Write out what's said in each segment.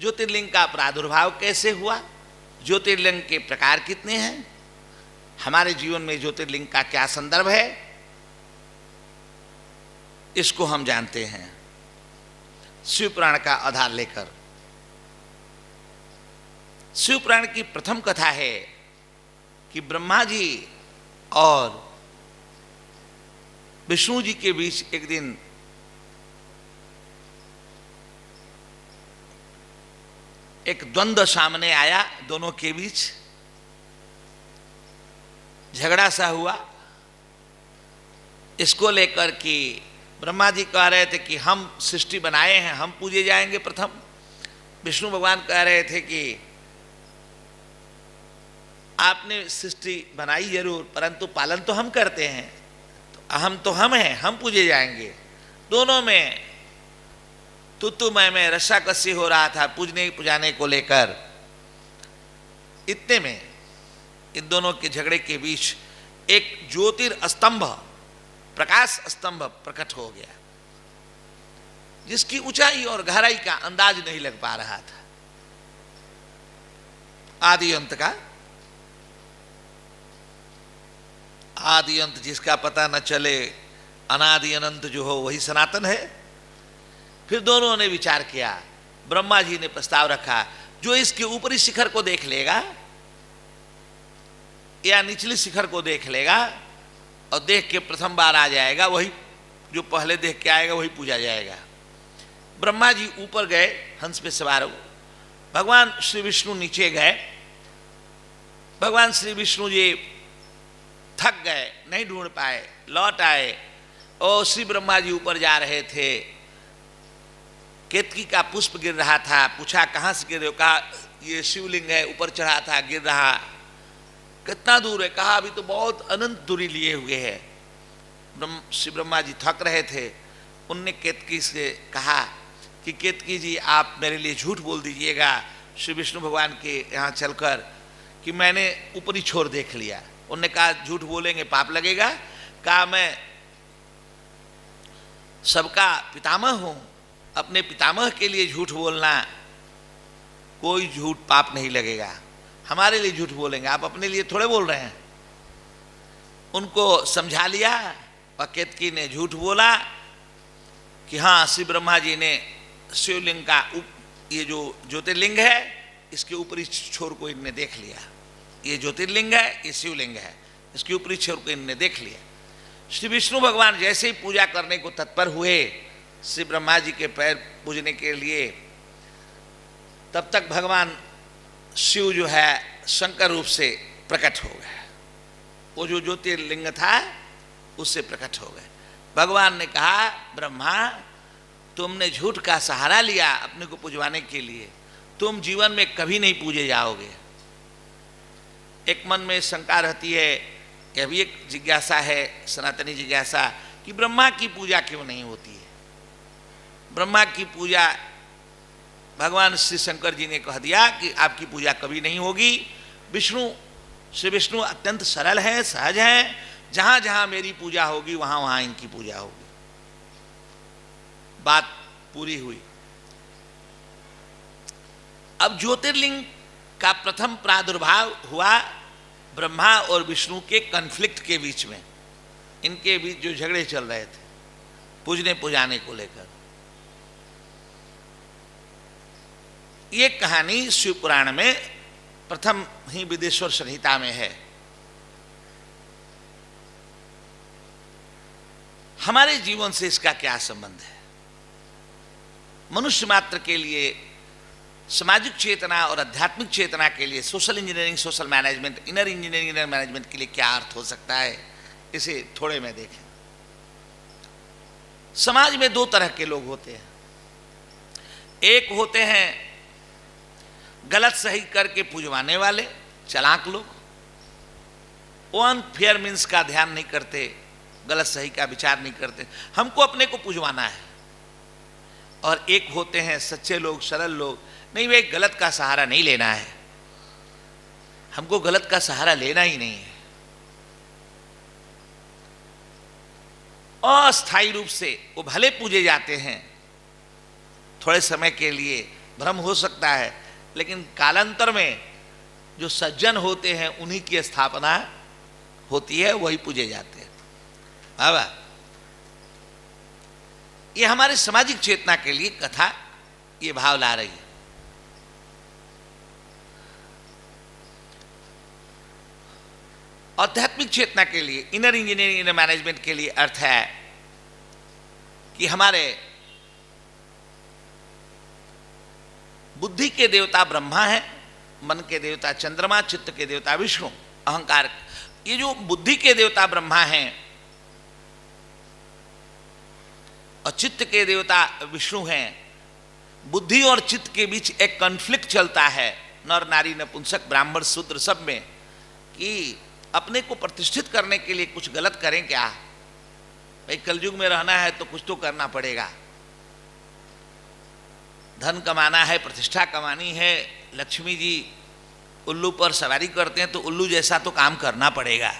ज्योतिर्लिंग का प्रादुर्भाव कैसे हुआ, ज्योतिर्लिंग के प्रकार कितने हैं, हमारे जीवन में ज्योतिर्लिंग का क्या संदर्भ है, इसको हम जानते हैं शिवपुराण का आधार लेकर। शिवपुराण की प्रथम कथा है कि ब्रह्मा जी और विष्णु जी के बीच एक दिन एक द्वंद्व सामने आया, दोनों के बीच झगड़ा सा हुआ। इसको लेकर कि ब्रह्मा जी कह रहे थे कि हम सृष्टि बनाए हैं, हम पूजे जाएंगे प्रथम। विष्णु भगवान कह रहे थे कि आपने सृष्टि बनाई जरूर, परंतु पालन तो हम करते हैं, तो हम हैं, हम पूजे जाएंगे। दोनों में तू मैं रस्साकसी हो रहा था पूजने पुजाने को लेकर। इतने में इन दोनों के झगड़े के बीच एक ज्योतिर्स्तंभ, प्रकाश स्तंभ प्रकट हो गया, जिसकी ऊंचाई और गहराई का अंदाज नहीं लग पा रहा था। आदि अंत का, आदि अंत जिसका पता न चले, अनादि अनंत जो हो वही सनातन है। फिर दोनों ने विचार किया, ब्रह्मा जी ने प्रस्ताव रखा, जो इसके ऊपरी शिखर को देख लेगा या निचली शिखर को देख लेगा और देख के प्रथम बार आ जाएगा, वही जो पहले देख के आएगा वही पूजा जाएगा। ब्रह्मा जी ऊपर गए हंस पे सवार, भगवान श्री विष्णु नीचे गए। भगवान श्री विष्णु जी थक गए, नहीं ढूंढ पाए, लौट आए और श्री ब्रह्मा जी ऊपर जा रहे थे। केतकी का पुष्प गिर रहा था, पूछा कहाँ से गिर रहे हो, कहा ये शिवलिंग है, ऊपर चढ़ा था गिर रहा। कितना दूर है, कहा अभी तो बहुत अनंत दूरी लिए हुए है। श्री ब्रह्मा जी थक रहे थे, उनने केतकी से कहा कि केतकी जी आप मेरे लिए झूठ बोल दीजिएगा श्री विष्णु भगवान के यहाँ चलकर कि मैंने ऊपरी छोर देख लिया। उनने कहा झूठ बोलेंगे पाप लगेगा। कहा मैं सबका पितामह हूँ, अपने पितामह के लिए झूठ बोलना कोई झूठ पाप नहीं लगेगा, हमारे लिए झूठ बोलेंगे, आप अपने लिए थोड़े बोल रहे हैं। उनको समझा लिया और केतकी ने झूठ बोला कि हाँ श्री ब्रह्मा जी ने शिवलिंग का ये जो ज्योतिर्लिंग है इसके ऊपरी छोर को इनने देख लिया, ये ज्योतिर्लिंग है ये शिवलिंग है, इसके ऊपरी छोर को इनने देख लिया। श्री विष्णु भगवान जैसे ही पूजा करने को तत्पर हुए श्री ब्रह्मा जी के पैर पूजने के लिए, तब तक भगवान शिव जो है शंकर रूप से प्रकट हो गए। वो जो ज्योतिर्लिंग था उससे प्रकट हो गए। भगवान ने कहा ब्रह्मा तुमने झूठ का सहारा लिया अपने को पुजवाने के लिए, तुम जीवन में कभी नहीं पूजे जाओगे। एक मन में शंका रहती है, यह भी एक जिज्ञासा है, सनातनी जिज्ञासा, कि ब्रह्मा की पूजा क्यों नहीं होती है। ब्रह्मा की पूजा भगवान श्री शंकर जी ने कह दिया कि आपकी पूजा कभी नहीं होगी। श्री विष्णु अत्यंत सरल है, सहज है, जहाँ जहाँ मेरी पूजा होगी वहाँ वहाँ इनकी पूजा होगी। बात पूरी हुई। अब ज्योतिर्लिंग का प्रथम प्रादुर्भाव हुआ ब्रह्मा और विष्णु के कॉन्फ्लिक्ट के बीच में। इनके बीच जो झगड़े चल रहे थे पूजने पुजाने को लेकर। ये कहानी शिव पुराण में प्रथम ही विदेश्वर संहिता में है। हमारे जीवन से इसका क्या संबंध है? मनुष्य मात्र के लिए सामाजिक चेतना और आध्यात्मिक चेतना के लिए social engineering, social management, inner engineering, inner management के लिए क्या अर्थ हो सकता है, इसे थोड़े में देखें। समाज में दो तरह के लोग होते हैं। एक होते हैं गलत सही करके पूजवाने वाले चालाक लोग, वो अनफेयर मीन्स का ध्यान नहीं करते, गलत सही का विचार नहीं करते, हमको अपने को पूजवाना है। और एक होते हैं सच्चे लोग, सरल लोग, नहीं वे गलत का सहारा नहीं लेना है, हमको गलत का सहारा लेना ही नहीं है। अस्थायी रूप से वो भले पूजे जाते हैं, थोड़े समय के लिए भ्रम हो सकता है, लेकिन कालांतर में जो सज्जन होते हैं उन्हीं की स्थापना होती है, वही पूजे जाते हैं। बाबा, ये हमारे सामाजिक चेतना के लिए कथा ये भाव ला रही है। आध्यात्मिक चेतना के लिए, इनर इंजीनियरिंग, इनर मैनेजमेंट के लिए अर्थ है कि हमारे बुद्धि के देवता ब्रह्मा है, मन के देवता चंद्रमा, चित्त के देवता विष्णु, अहंकार, ये जो बुद्धि के देवता ब्रह्मा हैं और चित्त के देवता विष्णु हैं, बुद्धि और चित्त के बीच एक कॉन्फ्लिक्ट चलता है, नर नारी नपुंसक ब्राह्मण शूद्र सब में, कि अपने को प्रतिष्ठित करने के लिए कुछ गलत करें क्या? भाई कलयुग में रहना है तो कुछ तो करना पड़ेगा, धन कमाना है, प्रतिष्ठा कमानी है। लक्ष्मी जी उल्लू पर सवारी करते हैं तो उल्लू जैसा तो काम करना पड़ेगा,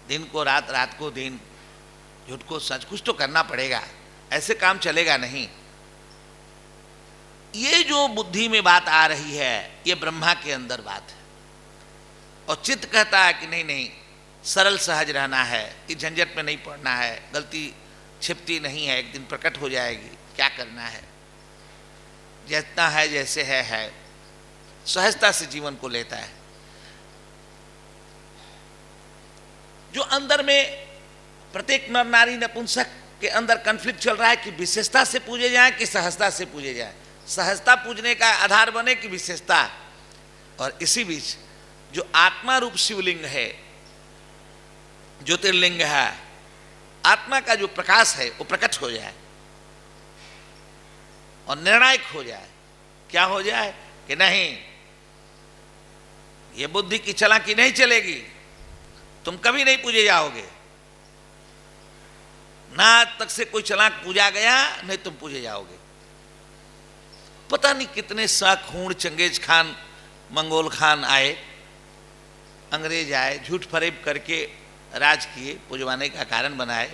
दिन को रात, रात को दिन, झूठ को सच, कुछ तो करना पड़ेगा, ऐसे काम चलेगा नहीं। ये जो बुद्धि में बात आ रही है ये ब्रह्मा के अंदर बात है, और चित्त कहता है कि नहीं नहीं, सरल सहज रहना है, इस झंझट में नहीं पड़ना है, गलती छिपती नहीं है, एक दिन प्रकट हो जाएगी, क्या करना है, जितना है जैसे है, सहजता से जीवन को लेता है। जो अंदर में प्रत्येक नर नारी नपुंसक के अंदर कॉन्फ्लिक्ट चल रहा है कि विशेषता से पूजे जाए कि सहजता से पूजे जाए, सहजता पूजने का आधार बने कि विशेषता, और इसी बीच जो आत्मा रूप शिवलिंग है, ज्योतिर्लिंग है, आत्मा का जो प्रकाश है वो प्रकट हो जाए और निर्णायक हो जाए। क्या हो जाए कि नहीं, ये बुद्धि की चालाकी नहीं चलेगी, तुम कभी नहीं पूजे जाओगे, ना आज तक से कोई चालाक पूजा गया, नहीं तुम पूजे जाओगे। पता नहीं कितने शाह खून, चंगेज खान, मंगोल खान आए, अंग्रेज आए, झूठ फरेब करके राज किए, पुजवाने का कारण बनाए।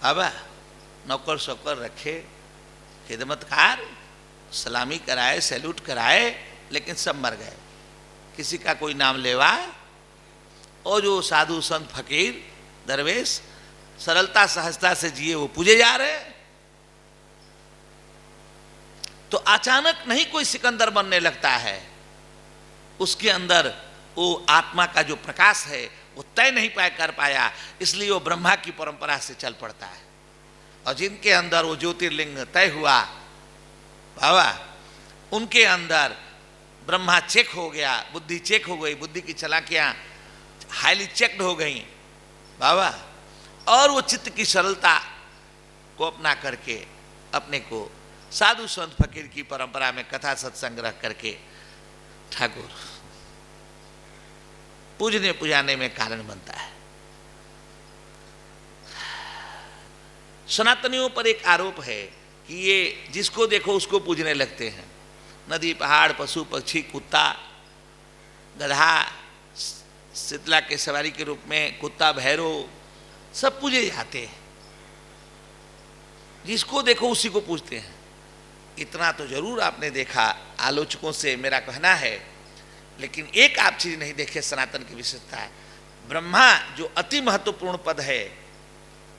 बाबा नौकर शौकर रखे, खिदमतकार, सलामी कराए, सैल्यूट कराए, लेकिन सब मर गए, किसी का कोई नाम लेवा। और जो साधु संत फकीर दरवेश सरलता सहजता से जिए वो पूजे जा रहे। तो अचानक नहीं कोई सिकंदर बनने लगता है, उसके अंदर वो आत्मा का जो प्रकाश है वो तय नहीं कर पाया, इसलिए वो ब्रह्मा की परंपरा से चल पड़ता है। और जिनके अंदर वो ज्योतिर्लिंग तय हुआ बाबा, उनके अंदर ब्रह्मा चेक हो गया, बुद्धि चेक हो गई, बुद्धि की चालाकियां हाईली चेक्ड हो गई बाबा, और वो चित्त की सरलता को अपना करके अपने को साधु संत फकीर की परंपरा में कथा सत्संग रख करके ठाकुर पूजने पुजाने में कारण बनता है। सनातनियों पर एक आरोप है कि ये जिसको देखो उसको पूजने लगते हैं, नदी पहाड़ पशु पक्षी कुत्ता गधा, शीतला के सवारी के रूप में कुत्ता भैरव सब पूजे जाते हैं, जिसको देखो उसी को पूजते हैं। इतना तो जरूर आपने देखा, आलोचकों से मेरा कहना है, लेकिन एक आप चीज नहीं देखे, सनातन की विशेषता है, ब्रह्मा जो अति महत्वपूर्ण पद है,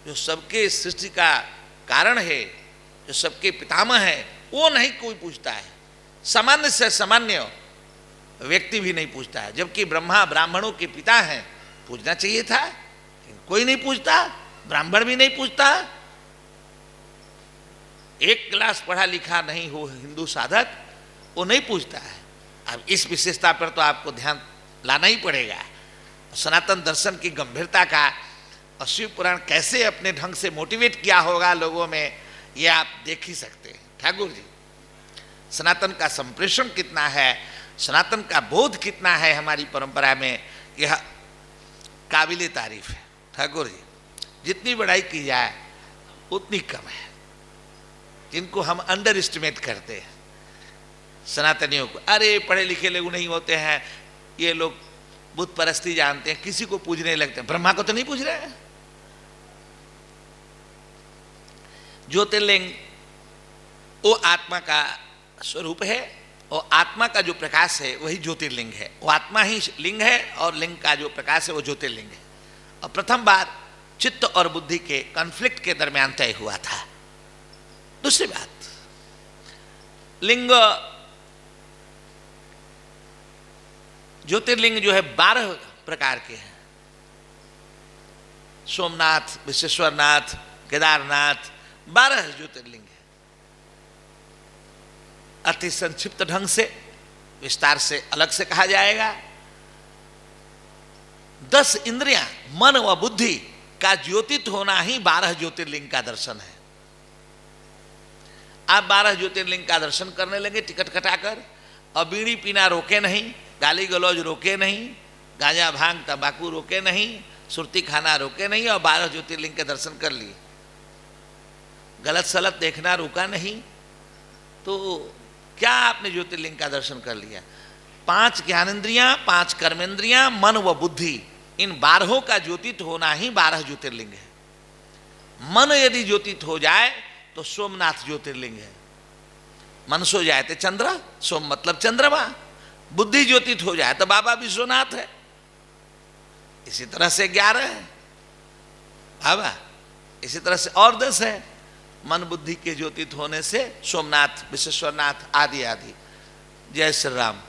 जो सबके सृष्टि का कारण है, जो सबके पितामह है, वो नहीं कोई पूछता है, सामान्य से सामान्य व्यक्ति भी नहीं पूछता है, जबकि ब्रह्मा ब्राह्मणों के पिता हैं, पूछना चाहिए था, कोई नहीं पूछता, ब्राह्मण भी नहीं पूछता। एक क्लास पढ़ा लिखा नहीं हो हिंदू साधक, वो नहीं पूछता है। अब इस विशेषता पर तो आपको ध्यान लाना ही पड़ेगा। सनातन दर्शन की गंभीरता का और शिव पुराण कैसे अपने ढंग से मोटिवेट किया होगा लोगों में, ये आप देख ही सकते हैं। ठाकुर जी, सनातन का संप्रेषण कितना है, सनातन का बोध कितना है हमारी परंपरा में, यह काबिले तारीफ है। ठाकुर जी, जितनी बड़ाई की जाए उतनी कम है, जिनको हम अंडर एस्टिमेट करते हैं सनातनियों को। अरे पढ़े लिखे लोग नहीं होते हैं, ये लोग बुत परस्ती जानते हैं, किसी को पूजने लगते हैं, ब्रह्मा को तो नहीं पूज रहे हैं। ज्योतिर्लिंग वो आत्मा का स्वरूप है, और आत्मा का जो प्रकाश है वही ज्योतिर्लिंग है। वो आत्मा ही लिंग है और लिंग का जो प्रकाश है वो ज्योतिर्लिंग है। और प्रथम बार चित्त और बुद्धि के कॉन्फ्लिक्ट के दरमियान तय हुआ था। दूसरी बात, लिंग ज्योतिर्लिंग जो है 12 प्रकार के हैं। सोमनाथ, विश्वेश्वरनाथ, केदारनाथ, 12 ज्योतिर्लिंग है। अति संक्षिप्त ढंग से, विस्तार से अलग से कहा जाएगा। 10 इंद्रियां, मन व बुद्धि का ज्योतित होना ही 12 ज्योतिर्लिंग का दर्शन है। आप 12 ज्योतिर्लिंग का दर्शन करने लगे टिकट कटाकर, और बीड़ी पीना रोके नहीं, गाली गलौज रोके नहीं, गांजा भांग तंबाकू रोके नहीं, सुरती खाना रोके नहीं, और 12 ज्योतिर्लिंग के दर्शन कर लिए। गलत सलत देखना रोका नहीं, तो क्या आपने ज्योतिर्लिंग का दर्शन कर लिया? 5 ज्ञानेन्द्रियां, 5 कर्मेंद्रियां, मन व बुद्धि, इन 12 का ज्योतित होना ही 12 ज्योतिर्लिंग है। मन यदि ज्योतित हो जाए तो सोमनाथ ज्योतिर्लिंग है। मन सो जाए तो चंद्र, सोम मतलब चंद्रमा। बुद्धि ज्योतित हो जाए तो बाबा विश्वनाथ है। इसी तरह से 11 है बाबा, इसी तरह से और 10 है। मन बुद्धि के ज्योतित होने से सोमनाथ, विश्वेश्वरनाथ आदि आदि। जय श्री राम।